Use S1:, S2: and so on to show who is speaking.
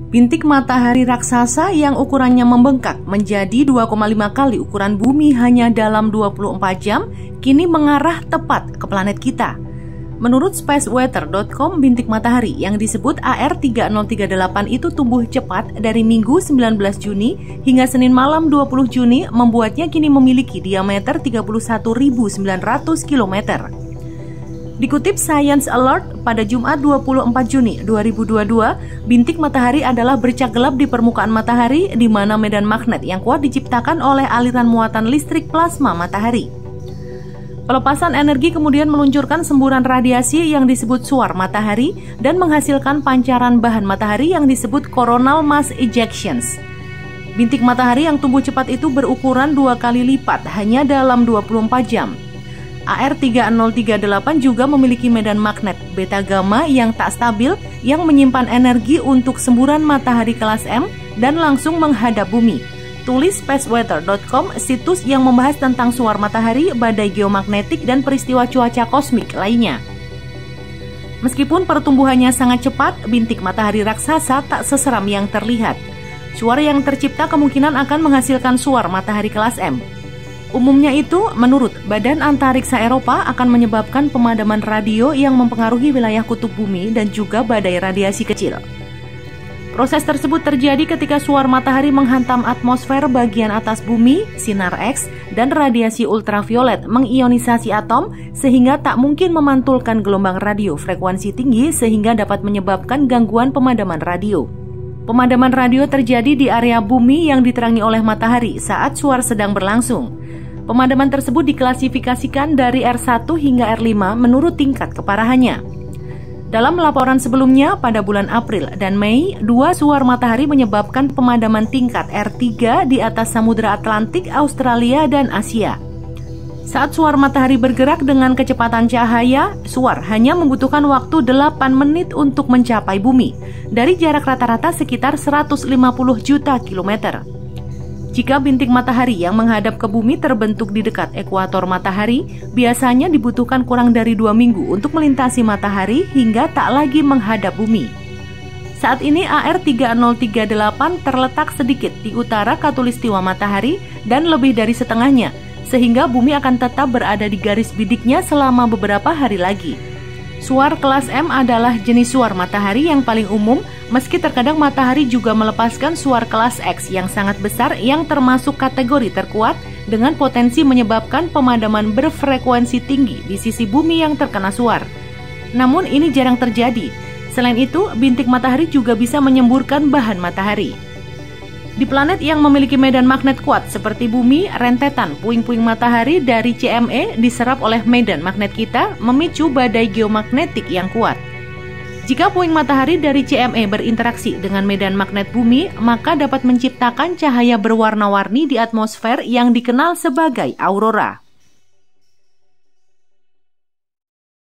S1: Bintik matahari raksasa yang ukurannya membengkak menjadi 2,5 kali ukuran bumi hanya dalam 24 jam, kini mengarah tepat ke planet kita. Menurut spaceweather.com, bintik matahari yang disebut AR3038 itu tumbuh cepat dari Minggu 19 Juni hingga Senin malam 20 Juni, membuatnya kini memiliki diameter 31.900 km. Dikutip Science Alert, pada Jumat 24 Juni 2022, bintik matahari adalah bercak gelap di permukaan matahari di mana medan magnet yang kuat diciptakan oleh aliran muatan listrik plasma matahari. Pelepasan energi kemudian meluncurkan semburan radiasi yang disebut suar matahari dan menghasilkan pancaran bahan matahari yang disebut coronal mass ejections. Bintik matahari yang tumbuh cepat itu berukuran 2 kali lipat hanya dalam 24 jam. AR3038 juga memiliki medan magnet beta gamma yang tak stabil yang menyimpan energi untuk semburan matahari kelas M dan langsung menghadap bumi. Tulis spaceweather.com, situs yang membahas tentang suar matahari, badai geomagnetik, dan peristiwa cuaca kosmik lainnya. Meskipun pertumbuhannya sangat cepat, bintik matahari raksasa tak seseram yang terlihat. Suar yang tercipta kemungkinan akan menghasilkan suar matahari kelas M. Umumnya itu, menurut Badan Antariksa Eropa, akan menyebabkan pemadaman radio yang mempengaruhi wilayah kutub bumi dan juga badai radiasi kecil. Proses tersebut terjadi ketika suar matahari menghantam atmosfer bagian atas bumi, sinar X, dan radiasi ultraviolet mengionisasi atom sehingga tak mungkin memantulkan gelombang radio frekuensi tinggi sehingga dapat menyebabkan gangguan pemadaman radio. Pemadaman radio terjadi di area bumi yang diterangi oleh matahari saat suar sedang berlangsung. Pemadaman tersebut diklasifikasikan dari R1 hingga R5 menurut tingkat keparahannya. Dalam laporan sebelumnya, pada bulan April dan Mei, 2 suar matahari menyebabkan pemadaman tingkat R3 di atas Samudra Atlantik, Australia, dan Asia. Saat suar matahari bergerak dengan kecepatan cahaya, suar hanya membutuhkan waktu 8 menit untuk mencapai bumi, dari jarak rata-rata sekitar 150 juta kilometer. Jika bintik matahari yang menghadap ke bumi terbentuk di dekat ekuator matahari, biasanya dibutuhkan kurang dari 2 minggu untuk melintasi matahari hingga tak lagi menghadap bumi. Saat ini AR3038 terletak sedikit di utara khatulistiwa matahari dan lebih dari setengahnya, sehingga bumi akan tetap berada di garis bidiknya selama beberapa hari lagi. Suar kelas M adalah jenis suar matahari yang paling umum, meski terkadang matahari juga melepaskan suar kelas X yang sangat besar yang termasuk kategori terkuat dengan potensi menyebabkan pemadaman berfrekuensi tinggi di sisi bumi yang terkena suar. Namun ini jarang terjadi. Selain itu, bintik matahari juga bisa menyemburkan bahan matahari. Di planet yang memiliki medan magnet kuat seperti bumi, rentetan puing-puing matahari dari CME diserap oleh medan magnet kita, memicu badai geomagnetik yang kuat. Jika puing matahari dari CME berinteraksi dengan medan magnet bumi, maka dapat menciptakan cahaya berwarna-warni di atmosfer yang dikenal sebagai aurora.